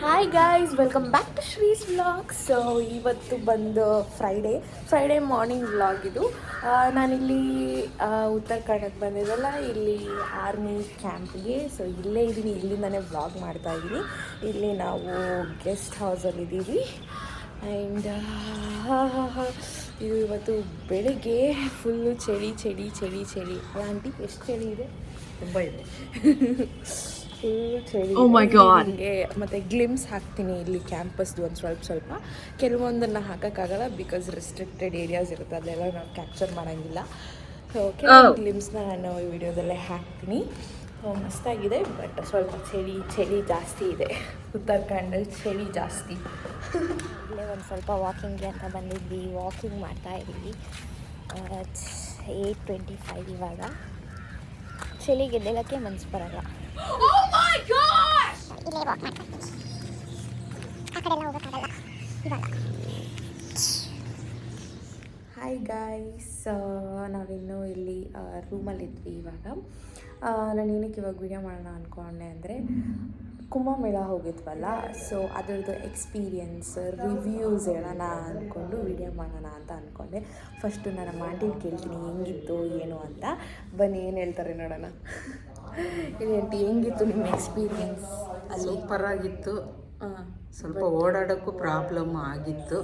Hi guys, welcome back to Shree's vlog. So ಇವತ್ತು ಬಂದು Friday morning vlog ಇದು. ನಾನಿಲ್ಲಿ ಉತ್ತರ ಕನ್ನಡಕ್ಕೆ ಬಂದಿದ್ದಲ್ಲ, ಇಲ್ಲಿ ಆರ್ಮಿ ಕ್ಯಾಂಪ್ಗೆ. ಸೊ ಇಲ್ಲೇ ಇದ್ದೀನಿ, ಇಲ್ಲಿಂದನೇ ವ್ಲಾಗ್ ಮಾಡ್ತಾಯಿದ್ದೀನಿ. ಇಲ್ಲಿ ನಾವು ಗೆಸ್ಟ್ ಹೌಸಲ್ಲಿದ್ದೀವಿ. ಆ್ಯಂಡ್ ಇದು ಇವತ್ತು ಬೆಳಗ್ಗೆ ಫುಲ್ಲು ಚಳಿ ಚಳಿ ಚಳಿ ಚಳಿ. ಅಲ್ಲ ಆಂಟಿ, ಎಷ್ಟು ಚಳಿ ಇದೆ? ತುಂಬ ಇದೆ. ಫುಲ್ ಚಳಿ. ನಿಮಗೆ ಮತ್ತು ಗ್ಲಿಮ್ಸ್ ಹಾಕ್ತೀನಿ ಇಲ್ಲಿ ಕ್ಯಾಂಪಸ್ದು ಒಂದು ಸ್ವಲ್ಪ. ಕೆಲವೊಂದನ್ನು ಹಾಕೋಕ್ಕಾಗಲ್ಲ, ಬಿಕಾಸ್ ರೆಸ್ಟ್ರಿಕ್ಟೆಡ್ ಏರಿಯಾಸ್ ಇರುತ್ತೆ, ಅದೆಲ್ಲ ನಾವು ಕ್ಯಾಪ್ಚರ್ ಮಾಡೋಂಗಿಲ್ಲ. ಸೊ ಕೆಲವೊಂದು ಗ್ಲಿಮ್ಸ್ನ ನಾನು ಈ ವಿಡಿಯೋದಲ್ಲೇ ಹಾಕ್ತೀನಿ. ಮಸ್ತಾಗಿದೆ, ಬಟ್ ಸ್ವಲ್ಪ ಚಳಿ ಜಾಸ್ತಿ ಇದೆ. ಉತ್ತರಾಖಂಡಲ್ಲಿ ಚಳಿ ಜಾಸ್ತಿ. ಇಲ್ಲೇ ಒಂದು ಸ್ವಲ್ಪ ವಾಕಿಂಗ್ಗೆ ಅಂತ ಬಂದಿದ್ವಿ, ವಾಕಿಂಗ್ ಮಾಡ್ತಾಯಿದ್ವಿ. 8:25 ಇವಾಗ. ಚಳಿಗೆ ಎದ್ದೇಳಕ್ಕೆ ಮನಸ್ಸು ಬರಲ್ಲ. ಇಲ್ಲೇ ವಾಕ್ ಮಾಡ್ತಾ ಆ ಕಡೆ ಎಲ್ಲ ಹೋಗೋಕ್ಕಾಗಲ್ಲ ಇವಾಗ. ಹಾಯ್ ಗಾಯ್ಸ್, ನಾವಿನ್ನೂ ಇಲ್ಲಿ ರೂಮಲ್ಲಿದ್ವಿ ಇವಾಗ. ನಾನು ಏನಕ್ಕೆ ಇವಾಗ ವಿಡಿಯೋ ಮಾಡೋಣ ಅಂದ್ಕೊಂಡೆ ಅಂದರೆ, ಕುಂಭಮೇಳ ಹೋಗಿದ್ವಲ್ಲ, ಸೊ ಅದರದ್ದು ಎಕ್ಸ್ಪೀರಿಯನ್ಸ್ ರಿವ್ಯೂಸ್ ಹೇಳೋಣ ಅಂದ್ಕೊಂಡು ವಿಡಿಯೋ ಮಾಡೋಣ ಅಂತ ಅಂದ್ಕೊಂಡೆ. ಫಸ್ಟು ನಾನು ಆಂಟಿನ ಕೇಳ್ತೀನಿ ಹೆಂಗಿತ್ತು ಏನು ಅಂತ. ಬನ್ನಿ, ಏನು ಹೇಳ್ತಾರೆ ನೋಡೋಣ. ಇದೇಂಟಿ, ಹೆಂಗಿತ್ತು ನಿಮ್ಮ ಎಕ್ಸ್ಪೀರಿಯನ್ಸ್? ಅಲ್ಲಿ ಸೂಪರಾಗಿತ್ತು. ಸ್ವಲ್ಪ ಓಡಾಡೋಕ್ಕೂ ಪ್ರಾಬ್ಲಮ್ ಆಗಿತ್ತು.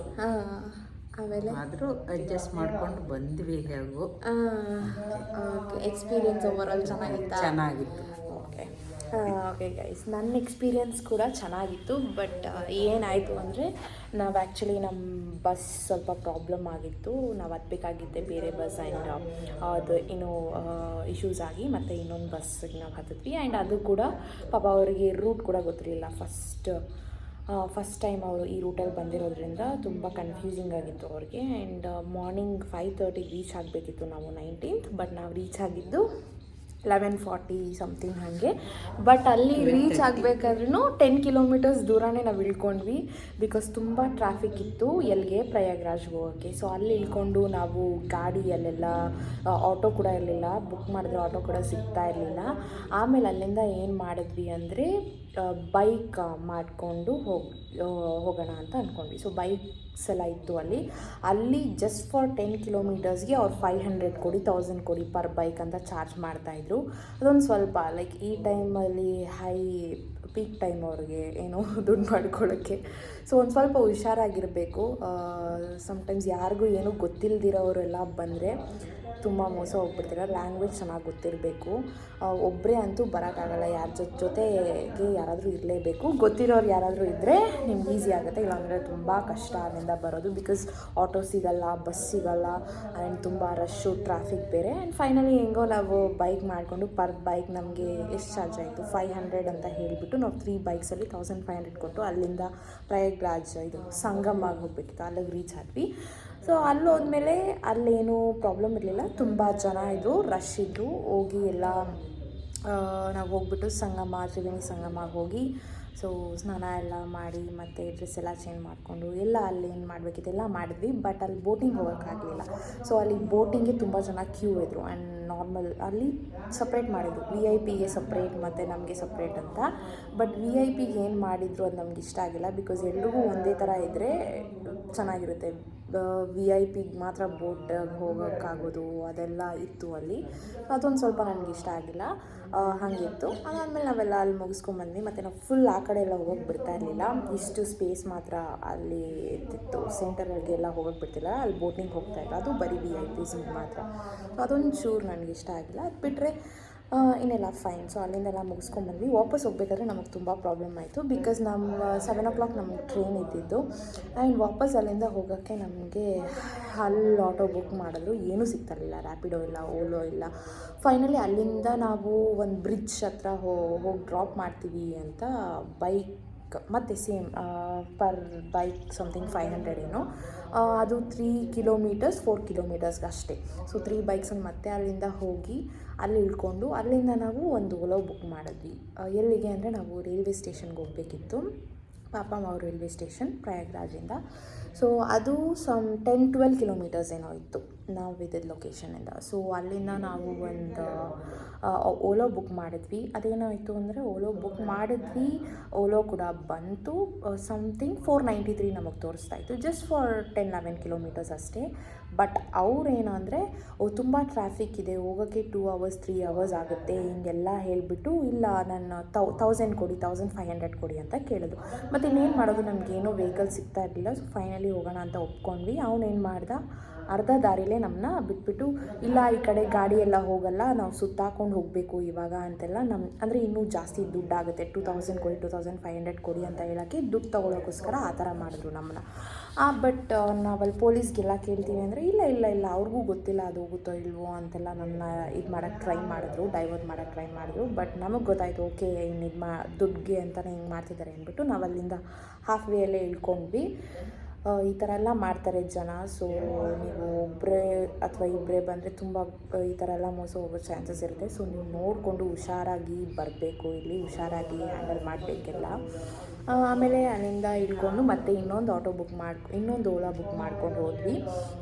ಆಮೇಲೆ ಆದರೂ ಅಡ್ಜಸ್ಟ್ ಮಾಡ್ಕೊಂಡು ಬಂದ್ವಿ. ಹೇಗೂ ಓಕೆ, ಎಕ್ಸ್ಪೀರಿಯನ್ಸ್ ಓವರಾಲ್ ಚೆನ್ನಾಗಿತ್ತು. ಓಕೆ ಗೈಸ್, ನನ್ನ ಎಕ್ಸ್ಪೀರಿಯನ್ಸ್ ಕೂಡ ಚೆನ್ನಾಗಿತ್ತು. ಬಟ್ ಏನಾಯಿತು ಅಂದರೆ, ನಾವು ಆ್ಯಕ್ಚುಲಿ ನಮ್ಮ ಬಸ್ ಸ್ವಲ್ಪ ಪ್ರಾಬ್ಲಮ್ ಆಗಿತ್ತು. ನಾವು ಹತ್ತಬೇಕಾಗಿದ್ದೆ ಬೇರೆ ಬಸ್. ಆ್ಯಂಡ್ ಅದು ಏನೋ ಇಶ್ಯೂಸ್ ಆಗಿ ಮತ್ತು ಇನ್ನೊಂದು ಬಸ್ಸಿಗೆ ನಾವು ಹತ್ತಿದ್ವಿ. ಆ್ಯಂಡ್ ಅದು ಕೂಡ ಪಾಪ ಅವರಿಗೆ ರೂಟ್ ಕೂಡ ಗೊತ್ತಿರಲಿಲ್ಲ. ಫಸ್ಟ್ ಟೈಮ್ ಅವರು ಈ ರೂಟಲ್ಲಿ ಬಂದಿರೋದ್ರಿಂದ ತುಂಬ ಕನ್ಫ್ಯೂಸಿಂಗ್ ಆಗಿತ್ತು ಅವ್ರಿಗೆ. ಆ್ಯಂಡ್ ಮಾರ್ನಿಂಗ್ 5:30 ರೀಚ್ ಆಗಬೇಕಿತ್ತು ನಾವು 19th. ಬಟ್ ನಾವು ರೀಚ್ ಆಗಿದ್ದು 11:40 ಸಮಥಿಂಗ್ ಹಾಗೆ. ಬಟ್ ಅಲ್ಲಿ ರೀಚ್ ಆಗಬೇಕಾದ್ರೂ 10 ಕಿಲೋಮೀಟರ್ಸ್ ದೂರನೇ ನಾವು ಇಳ್ಕೊಂಡ್ವಿ, ಬಿಕಾಸ್ ತುಂಬ ಟ್ರಾಫಿಕ್ ಇತ್ತು ಎಲ್ಲಿಗೆ, ಪ್ರಯಾಗ್ರಾಜ್ಗೆ ಹೋಗೋಕ್ಕೆ. ಸೊ ಅಲ್ಲಿ ಇಳ್ಕೊಂಡು ನಾವು ಗಾಡಿಯಲ್ಲೆಲ್ಲ ಆಟೋ ಕೂಡ ಇರಲಿಲ್ಲ, ಬುಕ್ ಮಾಡಿದ್ರೆ ಆಟೋ ಕೂಡ ಸಿಗ್ತಾ ಇರಲಿಲ್ಲ. ಆಮೇಲೆ ಅಲ್ಲಿಂದ ಏನು ಮಾಡಿದ್ವಿ ಅಂದರೆ, ಬೈಕ್ ಮಾಡಿಕೊಂಡು ಹೋಗೋಣ ಅಂತ ಅಂದ್ಕೊಂಡ್ವಿ. ಸೊ ಬೈಕ್ಸ್ ಎಲ್ಲ ಇತ್ತು ಅಲ್ಲಿ ಜಸ್ಟ್ ಫಾರ್ 10 ಕಿಲೋಮೀಟರ್ಸ್ಗೆ ಅವ್ರು 500 ಕೊಡಿ, 1000 ಕೊಡಿ ಪರ್ ಬೈಕ್ ಅಂತ ಚಾರ್ಜ್ ಮಾಡ್ತಾಯಿದ್ರು. ಅದೊಂದು ಸ್ವಲ್ಪ ಲೈಕ್ ಈ ಟೈಮಲ್ಲಿ ಪೀಕ್ ಟೈಮ್ ಅವ್ರಿಗೆ ಏನೋ ದುಡ್ಡು ಮಾಡ್ಕೊಳ್ಳೋಕ್ಕೆ. ಸೊ ಒಂದು ಸ್ವಲ್ಪ ಹುಷಾರಾಗಿರಬೇಕು. ಸಮ್ಟೈಮ್ಸ್ ಯಾರಿಗೂ ಏನೂ ಗೊತ್ತಿಲ್ಲದಿರೋರೆಲ್ಲ ಬಂದರೆ ತುಂಬ ಮೋಸ ಹೋಗ್ಬಿಡ್ತೀರ. ಲ್ಯಾಂಗ್ವೇಜ್ ಚೆನ್ನಾಗಿ ಗೊತ್ತಿರಬೇಕು. ಒಬ್ಬರೇ ಅಂತೂ ಬರೋಕ್ಕಾಗಲ್ಲ, ಯಾರ ಜೊತೆಗೆ ಯಾರಾದರೂ ಇರಲೇಬೇಕು. ಗೊತ್ತಿರೋರು ಯಾರಾದರೂ ಇದ್ದರೆ ನಿಮ್ಗೆ ಈಸಿ ಆಗುತ್ತೆ, ಇಲ್ಲಾಂದರೆ ತುಂಬ ಕಷ್ಟ ಅಲ್ಲಿಂದ ಬರೋದು. ಬಿಕಾಸ್ ಆಟೋ ಸಿಗಲ್ಲ, ಬಸ್ ಸಿಗಲ್ಲ, ಆ್ಯಂಡ್ ತುಂಬ ರಶ್ಶು, ಟ್ರಾಫಿಕ್ ಬೇರೆ. ಆ್ಯಂಡ್ ಫೈನಲಿ ಹೆಂಗೋ ನಾವು ಬೈಕ್ ಮಾಡಿಕೊಂಡು ಪರ್ ಬೈಕ್ ನಮಗೆ ಎಷ್ಟು ಚಾರ್ಜ್ ಆಯಿತು, 500 ಅಂತ ಹೇಳಿಬಿಟ್ಟು ನಾವು 3 ಬೈಕ್ಸಲ್ಲಿ 1500 ಕೊಟ್ಟು ಅಲ್ಲಿಂದ ಪ್ರಯಾಗ್ರಾಜ್ ಇದು ಸಂಗಮಾಗಿ ಹೋಗ್ಬೇಕಿತ್ತು, ಅಲ್ಲಿಗೆ ರೀಚ್ ಆದ್ವಿ. ಸೊ ಅಲ್ಲಿ ಹೋದ್ಮೇಲೆ ಅಲ್ಲೇನೂ ಪ್ರಾಬ್ಲಮ್ ಇರಲಿಲ್ಲ, ತುಂಬ ಜನ ಇದ್ದರು, ರಶ್ ಇದ್ದರು. ಹೋಗಿ ಎಲ್ಲ ನಾವು ಹೋಗ್ಬಿಟ್ಟು ತ್ರಿವೇಣಿ ಸಂಗಮಾಗಿ ಹೋಗಿ ಸೊ ಸ್ನಾನ ಎಲ್ಲ ಮಾಡಿ ಮತ್ತು ಡ್ರೆಸ್ ಎಲ್ಲ ಚೇಂಜ್ ಮಾಡಿಕೊಂಡು ಎಲ್ಲ ಅಲ್ಲಿ ಏನು ಮಾಡಬೇಕಿತ್ತು ಎಲ್ಲ ಮಾಡಿದ್ವಿ. ಬಟ್ ಅಲ್ಲಿ ಬೋಟಿಂಗ್ ಹೋಗೋಕ್ಕಾಗಲಿಲ್ಲ. ಸೊ ಅಲ್ಲಿ ಬೋಟಿಂಗ್ಗೆ ತುಂಬ ಜನ ಕ್ಯೂ ಇದ್ದರು. ಆ್ಯಂಡ್ ನಾರ್ಮಲ್ ಅಲ್ಲಿ ಸಪ್ರೇಟ್ ಮಾಡಿದ್ರು, VIP ಗೆ ಸಪ್ರೇಟ್ ಮತ್ತು ನಮಗೆ ಸಪ್ರೇಟ್ ಅಂತ. ಬಟ್ VIP ಗೆ ಏನು ಮಾಡಿದ್ರು ಅದು ನಮ್ಗೆ ಇಷ್ಟ ಆಗಿಲ್ಲ, ಬಿಕಾಸ್ ಎಲ್ರಿಗೂ ಒಂದೇ ಥರ ಇದ್ದರೆ ಚೆನ್ನಾಗಿರುತ್ತೆ. VIP ಗೆ ಮಾತ್ರ ಬೋಟ್ ಹೋಗೋಕ್ಕಾಗೋದು ಅದೆಲ್ಲ ಇತ್ತು ಅಲ್ಲಿ. ಅದೊಂದು ಸ್ವಲ್ಪ ನನಗೆ ಇಷ್ಟ ಆಗಿಲ್ಲ, ಹಾಗಿತ್ತು. ಅದಾದಮೇಲೆ ನಾವೆಲ್ಲ ಅಲ್ಲಿ ಮುಗಿಸ್ಕೊಂಬಂದ್ವಿ. ಮತ್ತು ನಾವು ಫುಲ್ ಆ ಕಡೆ ಎಲ್ಲ ಹೋಗೋಕ್ಕೆ ಬಿಡ್ತಾ ಇರಲಿಲ್ಲ, ಇಷ್ಟು ಸ್ಪೇಸ್ ಮಾತ್ರ ಅಲ್ಲಿ ಇರ್ತಿತ್ತು. ಸೆಂಟರ್ಗೆಲ್ಲ ಹೋಗೋಕ್ಕೆ ಬಿಡ್ತಿಲ್ಲ, ಅಲ್ಲಿ ಬೋಟಿಂಗ್ ಹೋಗ್ತಾಯಿಲ್ಲ, ಅದು ಬರೀ VIPs ಮಾತ್ರ. ಅದೊಂದು ಚೂರು ನನಗೆ ಇಷ್ಟ ಆಗಿಲ್ಲ. ಅದು ಬಿಟ್ಟರೆ ಇನ್ನೆಲ್ಲ ಫೈನ್. ಸೊ ಅಲ್ಲಿಂದೆಲ್ಲ ಮುಗಿಸ್ಕೊಂಡ್ಬಂದ್ವಿ. ವಾಪಸ್ ಹೋಗ್ಬೇಕಾದ್ರೆ ನಮಗೆ ತುಂಬ ಪ್ರಾಬ್ಲಮ್ ಆಯಿತು, ಬಿಕಾಸ್ ನಮ್ಮ 7 o'clock ನಮಗೆ ಟ್ರೈನ್ ಇದ್ದಿದ್ದು. ಆ್ಯಂಡ್ ವಾಪಸ್ ಅಲ್ಲಿಂದ ಹೋಗೋಕ್ಕೆ ನಮಗೆ ಅಲ್ಲಿ ಆಟೋ ಬುಕ್ ಮಾಡಿದ್ರು, ಏನೂ ಸಿಗ್ತಾಯಿರಲಿಲ್ಲ, ರ್ಯಾಪಿಡೋ ಇಲ್ಲ, ಓಲೋ ಇಲ್ಲ. ಫೈನಲಿ ಅಲ್ಲಿಂದ ನಾವು ಒಂದು ಬ್ರಿಡ್ಜ್ ಹತ್ರ ಹೋಗಿ ಡ್ರಾಪ್ ಮಾಡ್ತೀವಿ ಅಂತ ಬೈಕ್ ಮತ್ತು ಸೇಮ್ ಪರ್ ಬೈಕ್ ಸಮಥಿಂಗ್ 500 ಏನೋ. ಅದು 3 ಕಿಲೋಮೀಟರ್ಸ್ 4 ಕಿಲೋಮೀಟರ್ಸ್ಗೆ ಅಷ್ಟೇ. ಸೊ 3 ಬೈಕ್ಸನ್ನು ಮತ್ತೆ ಅಲ್ಲಿಂದ ಹೋಗಿ ಅಲ್ಲಿ ಇಳ್ಕೊಂಡು ಅಲ್ಲಿಂದ ನಾವು ಒಂದು ಓಲೋ ಬುಕ್ ಮಾಡಿದ್ವಿ. ಎಲ್ಲಿಗೆ ಅಂದರೆ ನಾವು ರೈಲ್ವೆ ಸ್ಟೇಷನ್ಗೆ ಹೋಗಬೇಕಿತ್ತು. ಪಾಪಮಾವ್ ರೈಲ್ವೆ ಸ್ಟೇಷನ್ ಪ್ರಯಾಗ್ರಾಜಿಂದ. ಸೊ ಅದು ಸಮ್ 10-12 ಕಿಲೋಮೀಟರ್ಸ್ ಏನೋ ಇತ್ತು ನಾವು ಇದ್ದಿದ್ದ ಲೊಕೇಶನಿಂದ. ಸೊ ಅಲ್ಲಿಂದ ನಾವು ಒಂದು ಓಲೋ ಬುಕ್ ಮಾಡಿದ್ವಿ. ಅದೇನಾಯಿತು ಅಂದರೆ ಓಲೋ ಬುಕ್ ಮಾಡಿದ್ವಿ, ಓಲೋ ಕೂಡ ಬಂತು. ಸಮಥಿಂಗ್ 493 ನಮಗೆ ತೋರಿಸ್ತಾ ಇತ್ತು, ಜಸ್ಟ್ ಫಾರ್ 10-11 ಕಿಲೋಮೀಟರ್ಸ್ ಅಷ್ಟೇ. ಬಟ್ ಅವ್ರೇನು ಅಂದರೆ ತುಂಬ ಟ್ರಾಫಿಕ್ ಇದೆ, ಹೋಗೋಕ್ಕೆ 2 hours 3 hours ಆಗುತ್ತೆ ಹಿಂಗೆಲ್ಲ ಹೇಳಿಬಿಟ್ಟು, ಇಲ್ಲ ನಾನು 1000 ಕೊಡಿ 1500 ಕೊಡಿ ಅಂತ ಕೇಳಿದ್ರು. ಮತ್ತು ಇನ್ನೇನು ಮಾಡೋದು, ನಮಗೇನೋ ವೆಹಿಕಲ್ ಸಿಗ್ತಾ ಇರಲಿಲ್ಲ. ಸೊ ಫೈನಲಿ ಹೋಗೋಣ ಅಂತ ಒಪ್ಕೊಂಡ್ವಿ. ಅವನೇನು ಮಾಡ್ದ, ಅರ್ಧ ದಾರಿಲೇ ನಮ್ಮನ್ನ ಬಿಟ್ಬಿಟ್ಟು, ಇಲ್ಲ ಈ ಕಡೆ ಗಾಡಿ ಎಲ್ಲ ಹೋಗಲ್ಲ, ನಾವು ಸುತ್ತಾಕೊಂಡು ಹೋಗಬೇಕು ಇವಾಗ ಅಂತೆಲ್ಲ ಅಂದರೆ ಇನ್ನೂ ಜಾಸ್ತಿ ದುಡ್ಡಾಗುತ್ತೆ, 2000 ಕೊಡಿ 2500 ಕೊಡಿ ಅಂತ ಹೇಳೋಕ್ಕೆ ದುಡ್ಡು ತೊಗೊಳೋಕ್ಕೋಸ್ಕರ ಆ ಥರ ಮಾಡಿದ್ರು ನಮ್ಮನ್ನ. ಬಟ್ ನಾವಲ್ಲಿ ಪೊಲೀಸ್ಗೆಲ್ಲ ಕೇಳ್ತೀವಿ ಅಂದರೆ ಇಲ್ಲ ಅವ್ರಿಗೂ ಗೊತ್ತಿಲ್ಲ ಅದು ಹೋಗುತ್ತೋ ಇಲ್ವೋ ಅಂತೆಲ್ಲ ನಮ್ಮನ್ನ ಇದು ಮಾಡೋಕ್ಕೆ ಟ್ರೈ ಮಾಡಿದ್ರು, ಡೈವರ್ಟ್ ಮಾಡೋಕ್ಕೆ ಟ್ರೈ ಮಾಡಿದ್ರು. ಬಟ್ ನಮಗೆ ಗೊತ್ತಾಯಿತು, ಓಕೆ ಇನ್ನು ಇದು ದುಡ್ಡಿಗೆ ಅಂತಲೇ ಹಿಂಗೆ ಮಾಡ್ತಿದ್ದಾರೆ ಅಂದ್ಬಿಟ್ಟು ನಾವು ಅಲ್ಲಿಂದ ಹಾಫ್ ವೇಯಲ್ಲೇ ಇಳ್ಕೊಂಡ್ವಿ. ಈ ಥರ ಎಲ್ಲ ಮಾಡ್ತಾರೆ ಜನ. ಸೊ ನೀವು ಒಬ್ಬರೇ ಅಥವಾ ಇಬ್ಬರೇ ಬಂದರೆ ತುಂಬ ಈ ಥರ ಎಲ್ಲ ಮೋಸ ಹೋಗೋ ಚಾನ್ಸಸ್ ಇರುತ್ತೆ. ಸೊ ನೀವು ನೋಡಿಕೊಂಡು ಹುಷಾರಾಗಿ ಬರಬೇಕು, ಇಲ್ಲಿ ಹುಷಾರಾಗಿ ಹ್ಯಾಂಡಲ್ ಮಾಡಬೇಕೆಲ್ಲ. ಆಮೇಲೆ ಅಲ್ಲಿಂದ ಇಳ್ಕೊಂಡು ಮತ್ತೆ ಇನ್ನೊಂದು ಓಲಾ ಬುಕ್ ಮಾಡ್ಕೊಂಡು ಹೋದ್ವಿ.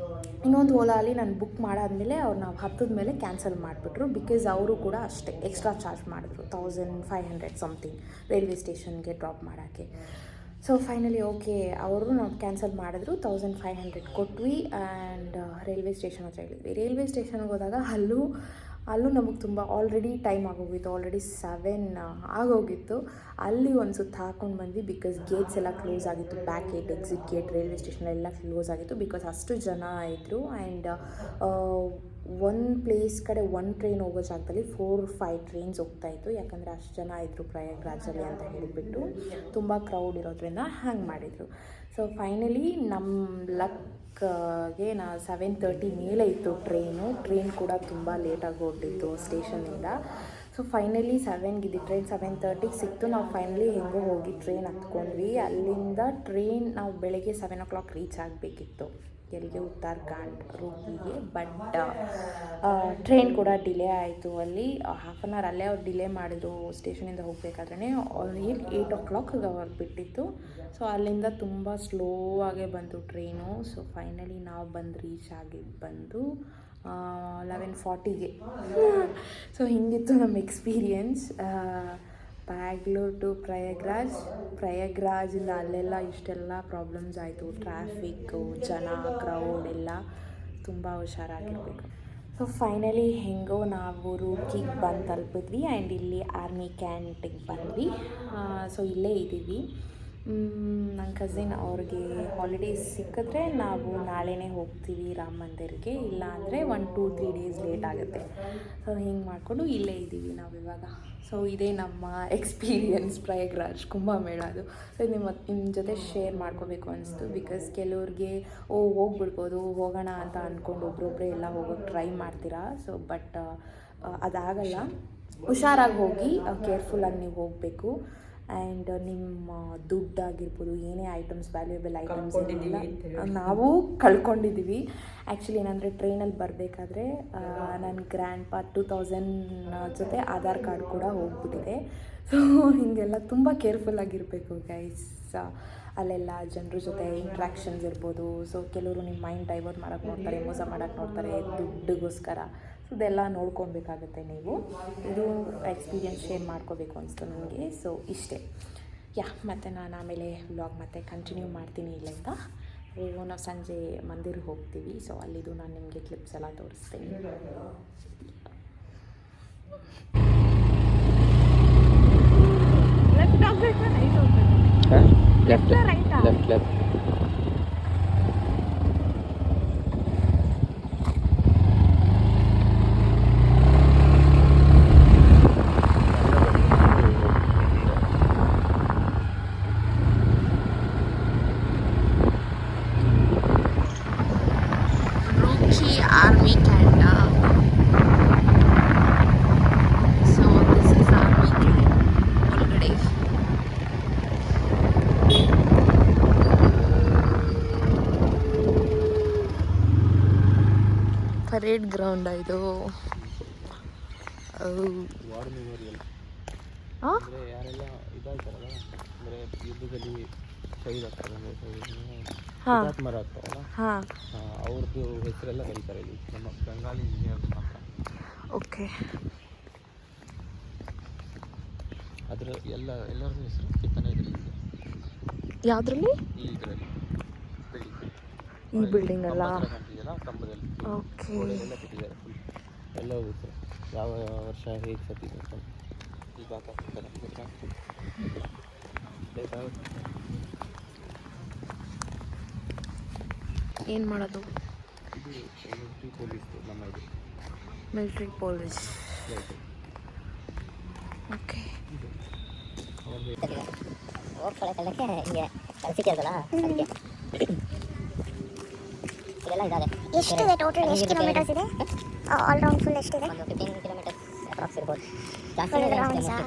ಇನ್ನೊಂದು ಓಲಾ ಅಲ್ಲಿ ನಾನು ಬುಕ್ ಮಾಡಾದಮೇಲೆ ಅವ್ರು ನಾವು ಹತ್ತದ ಮೇಲೆ ಕ್ಯಾನ್ಸಲ್ ಮಾಡಿಬಿಟ್ರು. ಬಿಕಾಸ್ ಅವರು ಕೂಡ ಅಷ್ಟೇ ಎಕ್ಸ್ಟ್ರಾ ಚಾರ್ಜ್ ಮಾಡಿದ್ರು, 1500 ಸಮಥಿಂಗ್ ರೈಲ್ವೆ ಸ್ಟೇಷನ್ಗೆ ಡ್ರಾಪ್ ಮಾಡೋಕ್ಕೆ. ಸೊ ಫೈನಲಿ ಓಕೆ ಅವರು ನಾವು ಕ್ಯಾನ್ಸಲ್ ಮಾಡಿದ್ರು, 1500 ಕೊಟ್ವಿ. ಆ್ಯಂಡ್ ರೈಲ್ವೆ ಸ್ಟೇಷನ್ ಹತ್ರ ಹೇಳಿದ್ವಿ. ರೈಲ್ವೆ ಸ್ಟೇಷನ್ಗೆ ಹೋದಾಗ ಅಲ್ಲೂ ನಮಗೆ ತುಂಬ ಆಲ್ರೆಡಿ ಟೈಮ್ ಆಗೋಗಿತ್ತು, ಆಲ್ರೆಡಿ 7 ಆಗೋಗಿತ್ತು. ಅಲ್ಲಿ ಒಂದು ಸುತ್ತ ಹಾಕ್ಕೊಂಡು ಬಂದ್ವಿ. ಬಿಕಾಸ್ ಗೇಟ್ಸ್ ಎಲ್ಲ ಕ್ಲೋಸ್ ಆಗಿತ್ತು, back gate, exit gate, railway station ಎಲ್ಲ ಕ್ಲೋಸ್ ಆಗಿತ್ತು. ಬಿಕಾಸ್ ಅಷ್ಟು ಜನ ಇದ್ದರು. ಆ್ಯಂಡ್ ಒಂದು ಪ್ಲೇಸ್ ಕಡೆ ಒಂದು ಟ್ರೈನ್ ಹೋಗೋ ಜಾಗದಲ್ಲಿ 4-5 ಟ್ರೈನ್ಸ್ ಹೋಗ್ತಾಯಿತ್ತು, ಯಾಕಂದರೆ ಅಷ್ಟು ಜನ ಇದ್ದರು ಪ್ರಯಾಗ್ರಾಜಲ್ಲಿ ಅಂತ ಹೇಳಿಬಿಟ್ಟು. ತುಂಬ ಕ್ರೌಡ್ ಇರೋದ್ರಿಂದ ಹ್ಯಾಂಗೆ ಮಾಡಿದರು. ಸೊ ಫೈನಲಿ ನಮ್ಮ ಲಕ್ಗೆ 7:30 ಮೇಲೆ ಇತ್ತು ಟ್ರೈನ್ ಕೂಡ ತುಂಬ ಲೇಟಾಗಿ ಹೊರಟಿತ್ತು ಸ್ಟೇಷನಿಂದ. ಸೊ ಫೈನಲಿ 7ಗೆ ಟ್ರೈನ್ 7:30ಗೆ ಸಿಕ್ತು. ನಾವು ಫೈನಲಿ ಹೆಂಗೋ ಹೋಗಿ ಟ್ರೈನ್ ಹತ್ಕೊಂಡ್ವಿ. ಅಲ್ಲಿಂದ ಟ್ರೈನ್ ನಾವು ಬೆಳಗ್ಗೆ 7 o'clock ರೀಚ್ ಆಗಬೇಕಿತ್ತು ಎಲ್ಲಿಗೆ, ಉತ್ತರಾಖಂಡ್ ರೂಟಿಗೆ. ಬಟ್ ಟ್ರೈನ್ ಕೂಡ ಡಿಲೇ ಆಯಿತು. ಅಲ್ಲಿ ಹಾಫ್ ಆನ್ ಅವರ್ ಅಲ್ಲೇ ಅವ್ರು ಡಿಲೇ ಮಾಡಿದ್ರು. ಸ್ಟೇಷನಿಂದ ಹೋಗಬೇಕಾದ್ರೆ 8 o'clock ಅವ್ರು ಬಿಟ್ಟಿತ್ತು. ಸೊ ಅಲ್ಲಿಂದ ತುಂಬ ಸ್ಲೋ ಆಗೇ ಬಂತು ಟ್ರೈನು. ಸೊ ಫೈನಲಿ ನಾವು ರೀಚ್ ಆಗಿದ್ದು 11:40ಗೆ. ಸೊ ಹಿಂಗಿತ್ತು ನಮ್ಮ ಎಕ್ಸ್ಪೀರಿಯನ್ಸ್. ಬ್ಯಾಂಗ್ಳೂರ್ ಟು ಪ್ರಯಾಗ್ರಾಜಿಂದ ಅಲ್ಲೆಲ್ಲ ಇಷ್ಟೆಲ್ಲ ಪ್ರಾಬ್ಲಮ್ಸ್ ಆಯಿತು. ಟ್ರಾಫಿಕ್ಕು, ಜನ, ಕ್ರೌಡ್ ಎಲ್ಲ ತುಂಬ ಹುಷಾರಾಗಿರಬೇಕು. ಸೊ ಫೈನಲಿ ಹೆಂಗೋ ನಾವು ರೂಟಿಗೆ ಬಂದು ತಲುಪಿದ್ವಿ. ಆ್ಯಂಡ್ ಇಲ್ಲಿ ಆರ್ಮಿ ಕ್ಯಾಂಟಿಗೆ ಬಂದ್ವಿ. ಸೊ ಇಲ್ಲೇ ಇದ್ದೀವಿ. ನನ್ನ ಕಸಿನ್ ಅವ್ರಿಗೆ ಹಾಲಿಡೇಸ್ ಸಿಕ್ಕಿದ್ರೆ ನಾವು ನಾಳೆನೇ ಹೋಗ್ತೀವಿ ರಾಮ ಮಂದಿರ್ಗೆ, ಇಲ್ಲ ಅಂದರೆ 1-2-3 days ಲೇಟ್ ಆಗುತ್ತೆ. ಸೊ ಹಿಂಗೆ ಮಾಡಿಕೊಂಡು ಇಲ್ಲೇ ಇದ್ದೀವಿ ನಾವು ಇವಾಗ. ಸೊ ಇದೇ ನಮ್ಮ ಎಕ್ಸ್ಪೀರಿಯನ್ಸ್ ಪ್ರಯಾಗ್ರಾಜ್ ಕುಂಭಮೇಳದು. ಸೊ ನಿಮ್ಮ ಜೊತೆ ಶೇರ್ ಮಾಡ್ಕೋಬೇಕು ಅನಿಸ್ತು. ಬಿಕಾಸ್ ಕೆಲವ್ರಿಗೆ ಹೋಗ್ಬಿಡ್ಬೋದು, ಹೋಗೋಣ ಅಂತ ಅಂದ್ಕೊಂಡು ಒಬ್ಬರೊಬ್ಬರೇ ಎಲ್ಲ ಹೋಗೋಕ್ಕೆ ಟ್ರೈ ಮಾಡ್ತೀರಾ. ಸೊ ಬಟ್ ಅದಾಗಲ್ಲ. ಹುಷಾರಾಗಿ ಹೋಗಿ, ಕೇರ್ಫುಲ್ಲಾಗಿ ನೀವು ಹೋಗಬೇಕು. ಆ್ಯಂಡ್ ನಿಮ್ಮ ದುಡ್ಡಾಗಿರ್ಬೋದು, ಏನೇ ಐಟಮ್ಸ್, ವ್ಯಾಲ್ಯೂಯಬಲ್ ಐಟಮ್ಸ್ ಏನಿಲ್ಲ ನಾವು ಕಳ್ಕೊಂಡಿದ್ದೀವಿ. ಆ್ಯಕ್ಚುಲಿ ಏನಂದರೆ ಟ್ರೈನಲ್ಲಿ ಬರಬೇಕಾದ್ರೆ ನನ್ನ ಗ್ರ್ಯಾಂಡ್ ಪಾ 2000 ಜೊತೆ ಆಧಾರ್ ಕಾರ್ಡ್ ಕೂಡ ಹೋಗ್ಬಿಟ್ಟಿದೆ. ಸೊ ಹೀಗೆಲ್ಲ ತುಂಬ ಕೇರ್ಫುಲ್ಲಾಗಿರಬೇಕು ಗೈಸ್. ಅಲ್ಲೆಲ್ಲ ಜನರ ಜೊತೆ ಇಂಟ್ರ್ಯಾಕ್ಷನ್ಸ್ ಇರ್ಬೋದು. ಸೊ ಕೆಲವರು ನಿಮ್ಮ ಮೈಂಡ್ ಡೈವರ್ಟ್ ಮಾಡೋಕ್ಕೆ ನೋಡ್ತಾರೆ, ಮೋಸ ಮಾಡೋಕ್ಕೆ ನೋಡ್ತಾರೆ ದುಡ್ಡಿಗೋಸ್ಕರ. ಸೊ ಇದೆಲ್ಲ ನೋಡ್ಕೊಬೇಕಾಗುತ್ತೆ ನೀವು. ಇದು ಎಕ್ಸ್ಪೀರಿಯನ್ಸ್ ಶೇರ್ ಮಾಡ್ಕೋಬೇಕು ಅನಿಸ್ತು ನನಗೆ. ಸೊ ಇಷ್ಟೇ ಮತ್ತು ನಾನು ಆಮೇಲೆ ವ್ಲಾಗ್ ಮತ್ತೆ ಕಂಟಿನ್ಯೂ ಮಾಡ್ತೀನಿ ಇಲ್ಲಿಂದ. ನಾವು ಸಂಜೆ ಮಂದಿರ್ಗೆ ಹೋಗ್ತೀವಿ. ಸೊ ಅಲ್ಲಿದು ನಾನು ನಿಮಗೆ ಕ್ಲಿಪ್ಸ್ ಎಲ್ಲ ತೋರಿಸ್ತೀನಿ. Left Army Canada. So this is Army Canada. ಒಳಗಡೆ ಪರೇಡ್ ಗ್ರೌಂಡ್ ಇದು. War memorial. ಯಾರೆಲ್ಲ ಇದಾಗ್ತಾರಲ್ಲ ಅಂದರೆ ಯುದ್ಧದಲ್ಲಿ ಶಹೀದ್ ಆಗ್ತಾರೆ ಅಂದರೆ ಹಾಂ ಹುತಾತ್ಮರ ಆಗ್ತಾರಲ್ಲ ಹಾಂ ಅವ್ರದ್ದು ಹೆಸರೆಲ್ಲ ಬರೀತಾರೆ ಇಲ್ಲಿ ನಮ್ಮ ಬೆಂಗಾಲಿ ಇಂಜಿನಿಯರ್ ಮಾತ್ರ. ಓಕೆ. ಅದರ ಎಲ್ಲರದ್ದು ಹೆಸರು ಕೆತ್ತನೆ ಇದರಲ್ಲಿ ಯಾವುದ್ರಲ್ಲಿ? ಈ ಇದರಲ್ಲಿ ಈ ಬಿಲ್ಡಿಂಗ್ ಅಲ್ಲ? ಕಾಣ್ತಿದೆಯಲ್ಲ ಕಂಬದಲ್ಲಿ ಓಕೆ. ಗೋಡೆಯೆಲ್ಲ ಕೆತ್ತಿದ್ದಾರೆ ಫುಲ್ ಎಲ್ಲವೂ ಹೆಸರು ಯಾವ ವರ್ಷ ಹೇಗೆ ಸತ್ತಿದೆ ಅಂತ ಈಗ ಹಾಕ್ತಾರೆ. ಏನು ಮಾಡೋದು? ಇದು ಮಿಲಿಟ್ರಿ ಪೊಲೀಸ್ ನಮ್ಮ ಇದು ಮಿಲಿಟ್ರಿ ಪೊಲೀಸ್. ಓಕೆ. ಹೋಗ್ಕೊಳ್ಳೋಕ್ಕೆ ಹಿಂಗೆ ಕೆಲಸಕ್ಕೆ ಅದಲ್ಲ ಅದಕ್ಕೆ ಇದೆಲ್ಲ ಇದಾವೆ. ಎಷ್ಟಿದೆ ಟೋಟಲ್? ಎಷ್ಟು ಕಿಲೋಮೀಟರ್ಸ್ ಇದೆ ಆಲ್ ರೌಂಡ್ ಫುಲ್? ಎಷ್ಟಿದೆ? ಒಂದು 15 ಕಿಲೋಮೀಟರ್ಸ್ ಅಪ್ರಾಕ್ಸ್ ಇರ್ಬೋದು. Full rounds ಆ?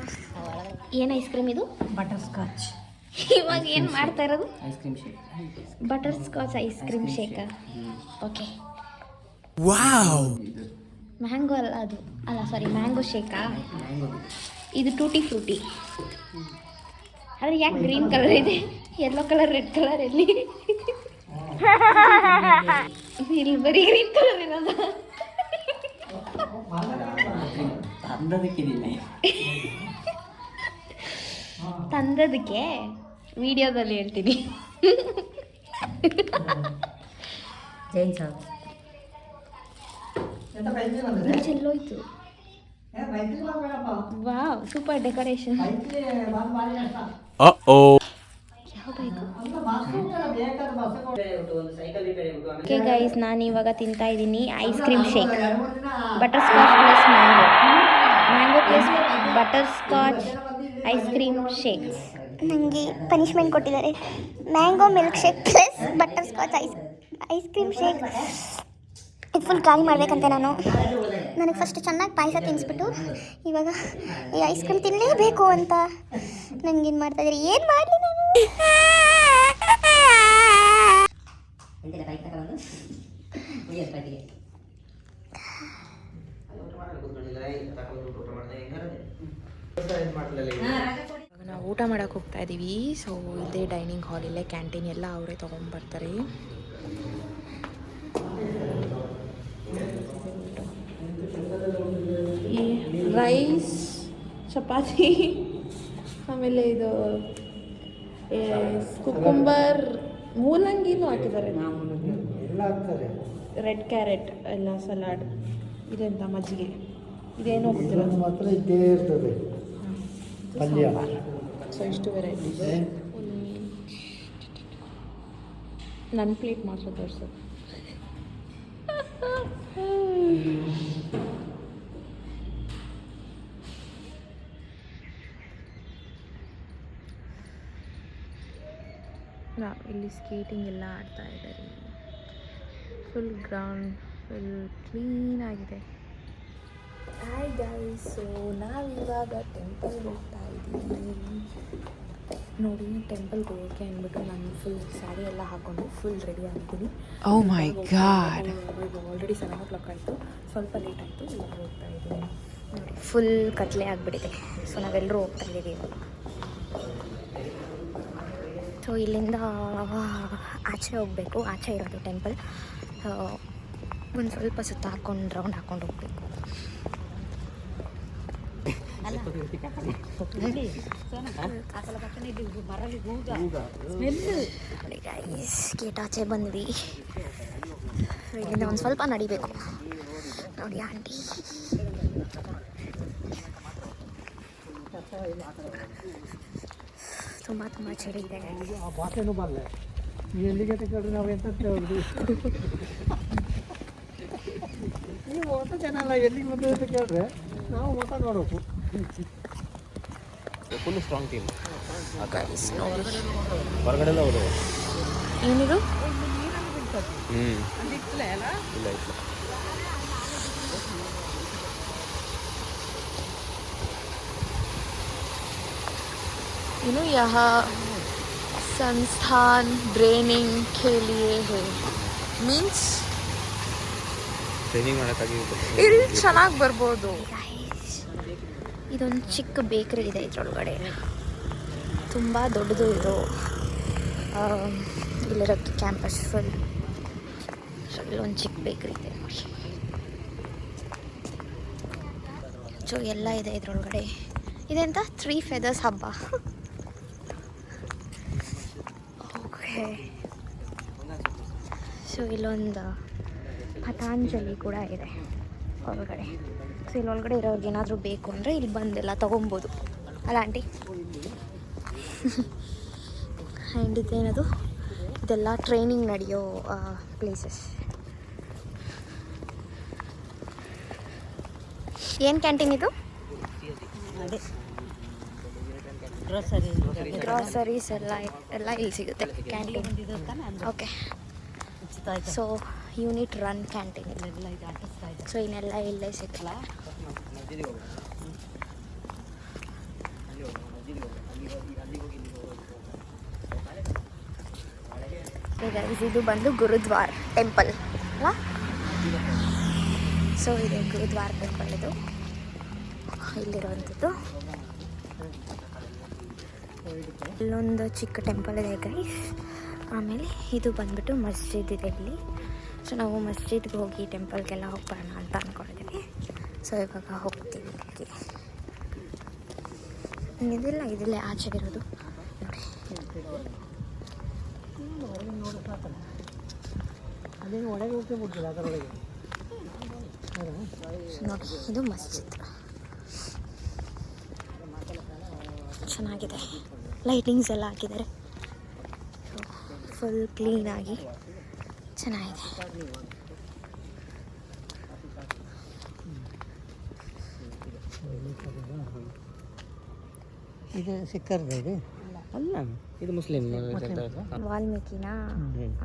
ಏನು ಐಸ್ ಕ್ರೀಮ್ ಇದು? ಬಟರ್ ಸ್ಕಾಚ್ ಇವಾಗ ಏನು ಮಾಡ್ತಾ ಇರೋದು? Ice cream shake. Butterscotch ice cream shake. Okay. Mango ಅಲ್ಲ ಅದು, ಅಲ್ಲ ಸಾರಿ ಮ್ಯಾಂಗೋ ಶೇಕಾ? ಇದು ಟೂಟಿ ಫ್ರೂಟಿ. ಆದರೆ ಯಾಕೆ ಗ್ರೀನ್ ಕಲರ್ ಇದೆ, ಯೆಲ್ಲೋ ಕಲರ್, ರೆಡ್ ಕಲರ್ ಎಲ್ಲಿ? ಇಲ್ಲಿ ಬರೀ ಗ್ರೀನ್ ಕಲರ್ ಇರೋದು. ತಂದದಕ್ಕೆ ವಿಡಿಯೋದಲ್ಲಿ ಹೇಳ್ತೀನಿ. ಜೈನ್ ಸಾಬ್ ಚೆಲ್ಲೋಯ್ತು. Wow, super decoration. ಯಾವ ಬೈಕು? ಓಕೆ ಗೈಸ್, ನಾನು ಇವಾಗ ತಿಂತಾ ಇದ್ದೀನಿ ice cream shake. Butterscotch plus mango, mango plus butterscotch ice cream shake. ನನಗೆ ಪನಿಷ್ಮೆಂಟ್ ಕೊಟ್ಟಿದ್ದಾರೆ. Mango milk shake plus butterscotch ice cream shake. ಇದು ಫುಲ್ ಖಾಲಿ ಮಾಡಬೇಕಂತೆ ನಾನು. ನನಗೆ ಫಸ್ಟ್ ಚೆನ್ನಾಗಿ ಪಾಯಸ ತಿನ್ನಿಸ್ಬಿಟ್ಟು ಇವಾಗ ಈ ಐಸ್ ಕ್ರೀಮ್ ತಿನ್ನಲೇಬೇಕು ಅಂತ ನನಗೆ ಇದು ಮಾಡ್ತಾಯಿದ್ದಾರೆ. ಏನು ಮಾಡಲಿ ನಾನು? ನಾವು ಊಟ ಮಾಡೋಕೆ ಹೋಗ್ತಾ ಇದ್ದೀವಿ. ಸೊ ಇದೇ ಡೈನಿಂಗ್ ಹಾಲ್, ಇಲ್ಲೇ ಕ್ಯಾಂಟೀನ್ ಎಲ್ಲ ಅವರೇ ತೊಗೊಂಡ್ಬರ್ತಾರೆ. ರೈಸ್, ಚಪಾತಿ, ಆಮೇಲೆ ಇದು ಕುಕುಂಬರ್, ಮೂಲಂಗಿನೂ ಹಾಕಿದ್ದಾರೆ, ರೆಡ್ ಕ್ಯಾರೆಟ್ ಎಲ್ಲ ಸಲಾಡ್, ಇದೆಂತ ಮಜ್ಜಿಗೆ, ಇದೇನೋ ಗೊತ್ತಿಲ್ಲ. ಸೊ ಇಷ್ಟು ವೆರೈಟೀಸ್. ನನ್ನ ಪ್ಲೇಟ್ ಮಾತ್ರ ತೋರಿಸೋದು. ಇಲ್ಲಿ ಸ್ಕೇಟಿಂಗ್ ಎಲ್ಲ ಆಡ್ತಾ ಇದ್ದಾರೆ. ಫುಲ್ ಗ್ರೌಂಡ್ ಫುಲ್ ಕ್ಲೀನ್ ಆಗಿದೆ. ಹಾಯ್ ಗೈಸ್, ಸೊ ನಾವಿವಾಗ ಟೆಂಪಲ್ಗೆ ಹೋಗ್ತಾ ಇದ್ದೀವಿ. ನೋಡಿ, ಟೆಂಪಲ್ಗೆ ಹೋಗೋಕ್ಕೆ ಅಂದ್ಬಿಟ್ಟು ನಾನು ಫುಲ್ ಸ್ಯಾರಿ ಎಲ್ಲ ಹಾಕ್ಕೊಂಡು ಫುಲ್ ರೆಡಿ ಆಗಿದ್ದೀನಿ. Oh my God. Already 7 o'clock ಆಯಿತು, ಸ್ವಲ್ಪ ಲೇಟ್ ಆಯಿತು. ಇವಾಗ ಹೋಗ್ತಾ ಇದ್ದೀನಿ. ನೋಡಿ, ಫುಲ್ ಕತ್ಲೆ ಆಗಿಬಿಟ್ಟಿದೆ. ಸೊ ನಾವೆಲ್ಲರೂ ಹೋಗ್ತಾ ಇದ್ದೀವಿ ಇವಾಗ. ಸೊ ಇಲ್ಲಿಂದ ಆಚೆ ಹೋಗಬೇಕು, ಆಚೆ ಇರೋದು ಟೆಂಪಲ್. ಒಂದು ಸ್ವಲ್ಪ ಸುತ್ತ ಹಾಕ್ಕೊಂಡು ರೌಂಡ್ ಹಾಕ್ಕೊಂಡು ಹೋಗಬೇಕು. ಗೇಟ್ ಆಚೆ ಬಂದ್ವಿ. ಇಲ್ಲಿಂದ ಒಂದು ಸ್ವಲ್ಪ ನಡಿಬೇಕು. ನೋಡಿ ಆಂಟಿ, ತುಂಬ ತುಂಬ ಚಳಿ ಇದೆ. ಎಲ್ಲಿಗೆ ಕೇಳ್ರಿ ನಾವು ಎಂತ ಕೇಳಿದ್ವಿ. ನೀವು ಓಟ ಜನ ಅಲ್ಲ, ಎಲ್ಲಿಗೆ ಬಂದು ಅಂತ ಕೇಳ್ರೆ ನಾವು ಓಟ ನೋಡಬೇಕು. Full strong team. ನೋಡಿ ಹೊರಗಡೆಲ್ಲ ಅವರು ಏನಿದು? ಇಲ್ಲ ಇಲ್ಲ. यहाँ संस्थान ट्रेनिंग के लिए है. ಮೀನ್ಸ್ ಟ್ರೈನಿಂಗ್ ಮಾಡೋಕ್ಕಾಗಿ ಇಲ್ಲಿ ಚೆನ್ನಾಗಿ ಬರ್ಬೋದು. ಇದೊಂದು ಚಿಕ್ಕ ಬೇಕ್ರಿ ಇದೆ ಇದ್ರೊಳಗಡೆ. ತುಂಬ ದೊಡ್ಡದು ಇದು ಇಲ್ಲಿರೋಕ್ಕೆ ಕ್ಯಾಂಪಸ್ ಫುಲ್. ಸೊ ಇಲ್ಲೊಂದು ಚಿಕ್ಕ ಬೇಕ್ರಿ ಇದೆ ನೋಡಿ. ಸೊ ಎಲ್ಲ ಇದೆ ಇದರೊಳಗಡೆ. ಇದೆಂತ 3 feathers ಹಬ್ಬ. ಓಕೆ. ಸೊ ಇಲ್ಲೊಂದು ಪತಾಂಜಲಿ ಕೂಡ ಇದೆ ಒಳಗಡೆ. ಸೊ ಇಲ್ಲಿ ಒಳಗಡೆ ಇರೋರ್ಗೆ ಏನಾದರೂ ಬೇಕು ಅಂದರೆ ಇಲ್ಲಿ ಬಂದೆಲ್ಲ ತೊಗೊಬೋದು ಅಲ್ಲ ಆಂಟಿ? ಆ್ಯಂಡ್ ಇದೇನದು, ಇದೆಲ್ಲ ಟ್ರೈನಿಂಗ್ ನಡೆಯೋ ಪ್ಲೇಸಸ್. ಏನು ಕ್ಯಾಂಟೀನ್ ಇದು? ಗ್ರಾಸರೀಸ್ ಎಲ್ಲ ಇಲ್ಲಿ ಸಿಗುತ್ತೆ canteen. Okay. So unit run canteen. So ಇನ್ನೆಲ್ಲ ಇಲ್ಲೇ ಸಿಗಲ್ಲ. ಇದು ಬಂದು ಗುರುದ್ವಾರ ಟೆಂಪಲ್ ಅಲ್ಲ? ಸೊ ಇದೆ ಗುರುದ್ವಾರ ಟೆಂಪಲ್. ಇದು ಇಲ್ಲಿರುವಂಥದ್ದು. ಇಲ್ಲೊಂದು ಚಿಕ್ಕ ಟೆಂಪಲ್ ಇದೆ ಗೈಸ್. ಆಮೇಲೆ ಇದು ಬಂದ್ಬಿಟ್ಟು ಮಸ್ಜಿದ್ ಇದೆ ಇಲ್ಲಿ. ಸೊ ನಾವು ಮಸ್ಜಿದ್ಗೆ ಹೋಗಿ ಟೆಂಪಲ್ಗೆಲ್ಲ ಹೋಗ್ಬರೋಣ ಅಂತ ಅಂದ್ಕೊಂಡಿದ್ದೀವಿ. ಸೊ ಇವಾಗ ಹೋಗ್ತೀವಿ ಇಲ್ಲಿಗೆ. ಇದಿಲ್ಲ ಆಚೆಗಿರೋದು ನೋಡಿ. ಅದೇನು ಒಳಗೆ ಹೋಗೇ ಬಿಡ್ತಿಲ್ಲ ಅದರೊಳಗೆ. ನೋಡಿ ಇದು ಮಸ್ಜಿದ್. ಚೆನ್ನಾಗಿದೆ. ಲೈಟಿಂಗ್ಸ್ ಎಲ್ಲ ಹಾಕಿದ್ದಾರೆ. ಫುಲ್ ಕ್ಲೀನಾಗಿ ಚೆನ್ನಾಗಿದೆ. ಇದು ಸಿಕ್ಕರ್ದ ಇದು ಅಲ್ಲ, ಇದು ಮುಸ್ಲಿಂ. ವಾಲ್ಮೀಕಿನಾ?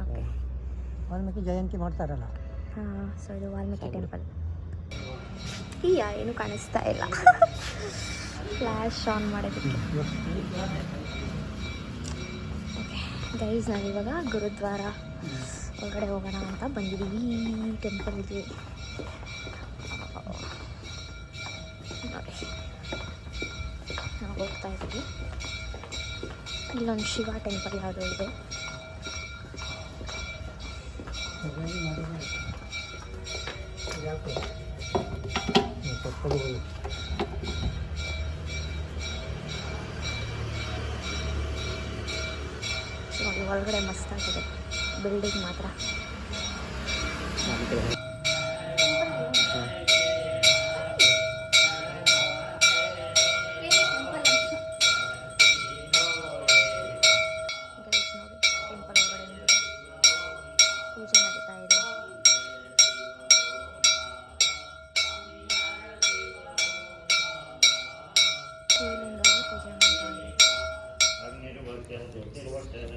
ಓಕೆ. ವಾಲ್ಮೀಕಿ ಜಯಂತಿ ಮಾಡ್ತಾರಲ್ಲ. ಹಾಂ. ಸೊ ಇದು ವಾಲ್ಮೀಕಿ ಟೆಂಪಲ್. ಏನು ಕಾಣಿಸ್ತಾ ಇಲ್ಲ. ಫ್ಲ್ಯಾಶ್ ಆನ್ ಮಾಡೋದಕ್ಕೆ. ಓಕೆ ಗೈಸ್, ನಾವಿವಾಗ ಗುರುದ್ವಾರ ಒಳಗಡೆ ಹೋಗೋಣ ಅಂತ ಬಂದಿದ್ದೀವಿ. ಟೆಂಪಲ್ಗೆ ನೋಡಿ ನಾವು ಹೋಗ್ತಾ ಇದ್ದೀವಿ. ಇಲ್ಲೊಂದು ಶಿವ ಟೆಂಪಲ್ ಯಾವುದೋ ಇದೆ. ಸೊ ಅಲ್ಲಿ ಒಳಗಡೆ ಮಸ್ತಾಗಿದೆ ಬಿಲ್ಡಿಂಗ್ ಮಾತ್ರ.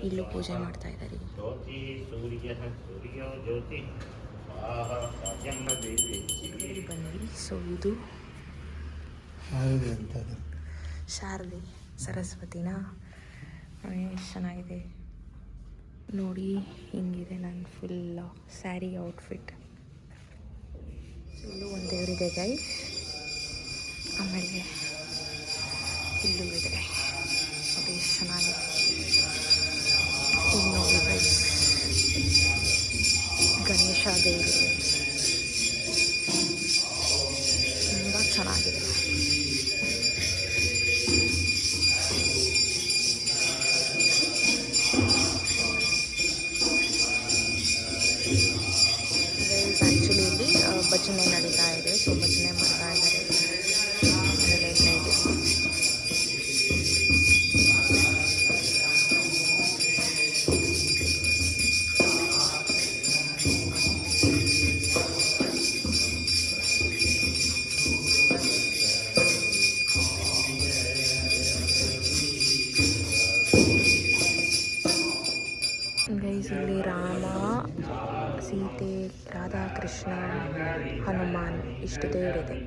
ಇಲ್ಲೂ ಪೂಜೆ ಮಾಡ್ತಾ ಇದ್ದಾರೆ. ಬನ್ನಿ. ಸೊ ಇದು ಶಾರದೆ ಸರಸ್ವತಿನ. ಎಷ್ಟು ಚೆನ್ನಾಗಿದೆ ನೋಡಿ. ಹಿಂಗಿದೆ ನನ್ನ ಫುಲ್ ಸ್ಯಾರಿ ಔಟ್ಫಿಟ್. ಇಲ್ಲೂ ಒಂದು ದೇವರಿದೆ ಗೈಸ್. ಆಮೇಲೆ ಇಲ್ಲೂ ಇದೆ ನೋಡಿ, ಎಷ್ಟು ಚೆನ್ನಾಗಿದೆ. ಇಲ್ಲಿ ನೋಡಿ ಗೈಸ್, ಗಣೇಶ ದೇವರು ತುಂಬ ಚೆನ್ನಾಗಿದೆ. ಆ್ಯಕ್ಚುಲಿ ಇಲ್ಲಿ ಭಜನೆ ನಡೀತಾ ಇದೆ. ಸೊ ಭಜನೆ ಮಾಡ್ತಾ ಇದ್ದಾರೆ. ಆಮೇಲೆ ಇದೆ ಗೈಸ್, ಇಲ್ಲಿ ರಾಮ, ಸೀತೆ, ರಾಧಾಕೃಷ್ಣ, ಹನುಮಾನ್ ಇಷ್ಟು ದೇವರಿದೆ.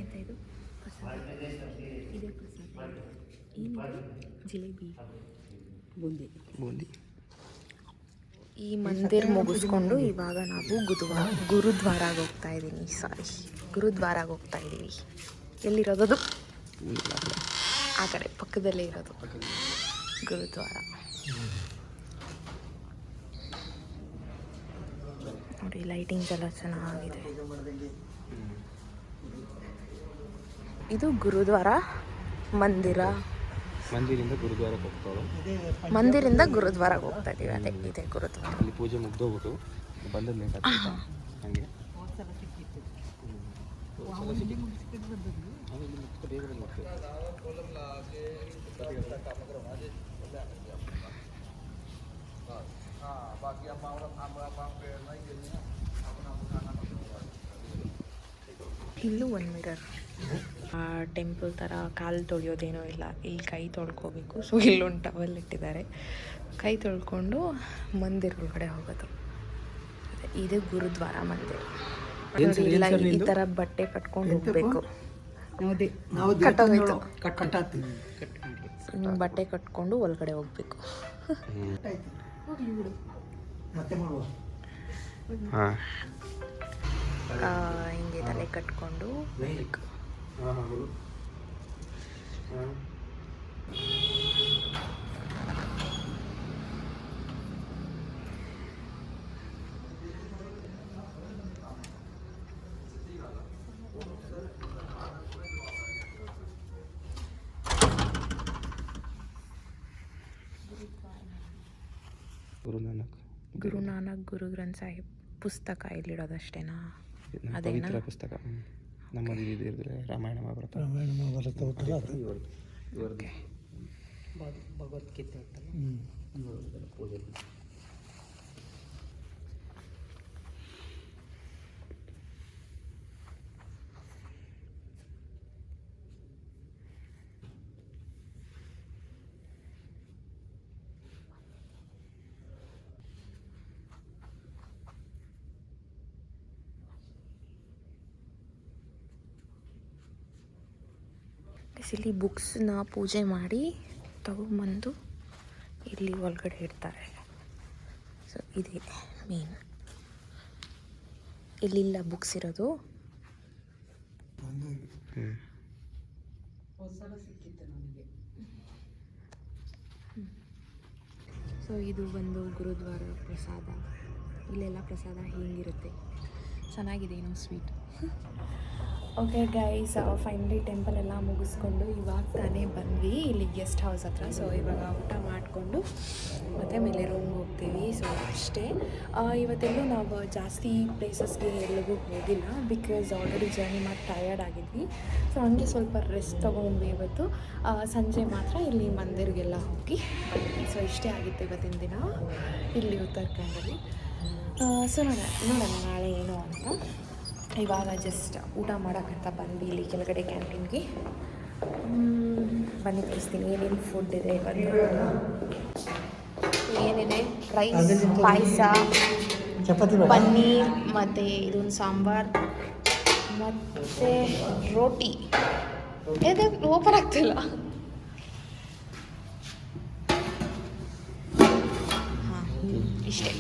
ಎಂತ ಇದು? ಪ್ರಸಾದ. ಇದೇ ಪ್ರಸಾದ. ಏನಿದೆ? ಜಿಲೇಬಿ, ಬೂಂದಿ. ಈ ಮಂದಿರ್ ಮುಗಿಸ್ಕೊಂಡು ಇವಾಗ ನಾವು ಗುರುದ್ವಾರಾಗೆ ಹೋಗ್ತಾ ಇದ್ದೀವಿ. ಎಲ್ಲಿರೋದದು? ಆ ಕಡೆ ಪಕ್ಕದಲ್ಲೇ ಇರೋದು ಗುರುದ್ವಾರ. ನೋಡಿ ಲೈಟಿಂಗ್ಸ್ ಎಲ್ಲ ಚೆನ್ನಾಗಿದೆ. ಇದು ಗುರುದ್ವಾರ ಮಂದಿರಿಂದ ಗುರುದ್ವಾರಕ್ಕೆ ಹೋಗ್ತಾವೆ. ಮಂದಿರಿಂದ ಗುರುದ್ವಾರಕ್ಕೆ ಹೋಗ್ತಾ ಇದೀವಿ. ಅದೇ ಇದೆ ಗುರುದ್ವಾರ. ಅಲ್ಲಿ ಪೂಜೆ ಮುಗ್ದೋಗ್ಬಿಟ್ಟು ಬಂದದ್ದು ಲೇಟ್ ಆಗ್ತದೆ ಹಂಗೆ. ಇಲ್ಲೂ ಒಂದು ಮಿರರ್. ಟೆಂಪಲ್ ಥರ ಕಾಲು ತೊಳೆಯೋದೇನೂ ಇಲ್ಲ, ಇಲ್ಲಿ ಕೈ ತೊಳ್ಕೊಬೇಕು. ಸೊ ಇಲ್ಲೊಂದು ಟವಲ್ ಇಟ್ಟಿದ್ದಾರೆ, ಕೈ ತೊಳ್ಕೊಂಡು ಮಂದಿರ ಒಳಗಡೆ ಹೋಗೋದು. ಇದು ಗುರುದ್ವಾರ ಮಂದಿರ. ಇಲ್ಲ ಈ ಥರ ಬಟ್ಟೆ ಕಟ್ಕೊಂಡು ಹೋಗ್ಬೇಕು. ಕಟ್ಟೋಗೋಯ್ತು. ಬಟ್ಟೆ ಕಟ್ಕೊಂಡು ಒಳಗಡೆ ಹೋಗ್ಬೇಕು. ಹಿಂಗೆ ತಲೆ ಕಟ್ಕೊಂಡು ಹೋಗ್ಬೇಕು. ಗುರು ನಾನಕ್ ಗುರು ಗ್ರಂಥ್ ಸಾಹಿಬ್ ಪುಸ್ತಕ ಇಲ್ಲಿಡೋದಷ್ಟೇನಾ? ಪವಿತ್ರ ಪುಸ್ತಕ. ನಮ್ಮಲ್ಲಿ ಇದಿದ್ರೆ ರಾಮಾಯಣ ಮಹಾಭಾರತ ಭಗವದ್ಗೀತೆ ಪೂಜೆ. ಇಲ್ಲಿ ಬುಕ್ಸ್ನ ಪೂಜೆ ಮಾಡಿ ತಗೊಂಬಂದು ಇಲ್ಲಿ ಒಳಗಡೆ ಇಡ್ತಾರೆ. ಸೊ ಇದೇ ಮೇನ್. ಇಲ್ಲಿಲ್ಲ ಬುಕ್ಸ್ ಇರೋದು. ಸೊ ಇದು ಒಂದು ಗುರುದ್ವಾರ ಪ್ರಸಾದ. ಇಲ್ಲೆಲ್ಲ ಪ್ರಸಾದ ಹೀಗಿರುತ್ತೆ. ಚೆನ್ನಾಗಿದೆ ಏನೋ sweet. Okay guys, finally temple ಎಲ್ಲ ಮುಗಿಸ್ಕೊಂಡು ಇವಾಗ ತಾನೇ ಬಂದ್ವಿ ಇಲ್ಲಿ ಗೆಸ್ಟ್ ಹೌಸ್ ಹತ್ರ. ಸೊ ಇವಾಗ ಊಟ ಮಾಡಿಕೊಂಡು ಮತ್ತು ಮೇಲೆ ರೂಮ್ಗೆ ಹೋಗ್ತೀವಿ. ಸೊ ಅಷ್ಟೇ. ಇವತ್ತೆಲ್ಲೂ ನಾವು ಜಾಸ್ತಿ ಪ್ಲೇಸಸ್ಗೆ ಎಲ್ಲಿಗೂ ಹೋಗಿಲ್ಲ, ಬಿಕಾಸ್ ಆಲ್ರೆಡಿ ಜರ್ನಿ ಮಾಡಿ ಟಯರ್ಡ್ ಆಗಿದ್ವಿ. ಸೊ ಹಂಗೆ ಸ್ವಲ್ಪ ರೆಸ್ಟ್ ತೊಗೊಂಡ್ವಿ ಇವತ್ತು. ಸಂಜೆ ಮಾತ್ರ ಇಲ್ಲಿ ಮಂದಿರಿಗೆಲ್ಲ ಹೋಗಿ ಬಂದ್ವಿ. ಸೊ ಇಷ್ಟೇ ಆಗಿತ್ತು ಇವತ್ತಿನ ದಿನ ಇಲ್ಲಿ ಉತ್ತರಾಖಂಡಲ್ಲಿ. ಸೊ ನೋಡೋಣ ನಾಳೆ ಏನು ಅಂತ. ಇವಾಗ ಜಸ್ಟ್ ಊಟ ಮಾಡೋಕ್ಕಂತ ಬಂದ್ವಿ ಇಲ್ಲಿ ಕೆಳಗಡೆ ಕ್ಯಾಂಟೀನ್ಗೆ. ಬನ್ನಿ ತೋರಿಸ್ತೀನಿ ಏನೇನು ಫುಡ್ ಇದೆ ಇವತ್ತು. ಏನಿದೆ ರೈಸ್, ಪಾಯಸ, ಪನ್ನೀರ್, ಮತ್ತು ಇದೊಂದು ಸಾಂಬಾರ್, ಮತ್ತು ರೋಟಿ. ಇದು ಓಪನ್ ಆಗ್ತಿಲ್ಲ. ಹಾಂ ಇಷ್ಟೇ.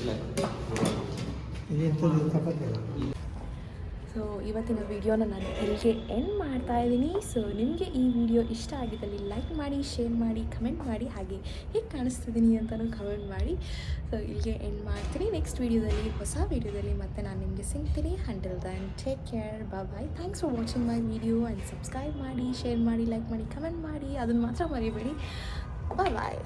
ಸೊ ಇವತ್ತಿನ ವಿಡಿಯೋನ ನಾನು ಇಲ್ಲಿಗೆ ಎಂಡ್ ಮಾಡ್ತಾ ಇದ್ದೀನಿ. ಸೊ ನಿಮಗೆ ಈ ವಿಡಿಯೋ ಇಷ್ಟ ಆಗಿದ್ದಲ್ಲಿ ಲೈಕ್ ಮಾಡಿ, ಶೇರ್ ಮಾಡಿ, ಕಮೆಂಟ್ ಮಾಡಿ, ಹಾಗೆ ಹೇಗೆ ಕಾಣಿಸ್ತಿದ್ದೀನಿ ಅಂತಲೂ ಕಮೆಂಟ್ ಮಾಡಿ. ಸೊ ಇಲ್ಲಿಗೆ ಎಂಡ್ ಮಾಡ್ತೀನಿ. ನೆಕ್ಸ್ಟ್ ವೀಡಿಯೋದಲ್ಲಿ, ಹೊಸ ವೀಡಿಯೋದಲ್ಲಿ ಮತ್ತೆ ನಾನು ನಿಮಗೆ ಸಿಗ್ತೀನಿ. Until then take care, bye. Thanks for watching my video and subscribe ಮಾಡಿ, ಶೇರ್ ಮಾಡಿ, ಲೈಕ್ ಮಾಡಿ, ಕಮೆಂಟ್ ಮಾಡಿ, ಅದನ್ನು ಮಾತ್ರ ಮರಿಬೇಡಿ. ಬಾಯ್.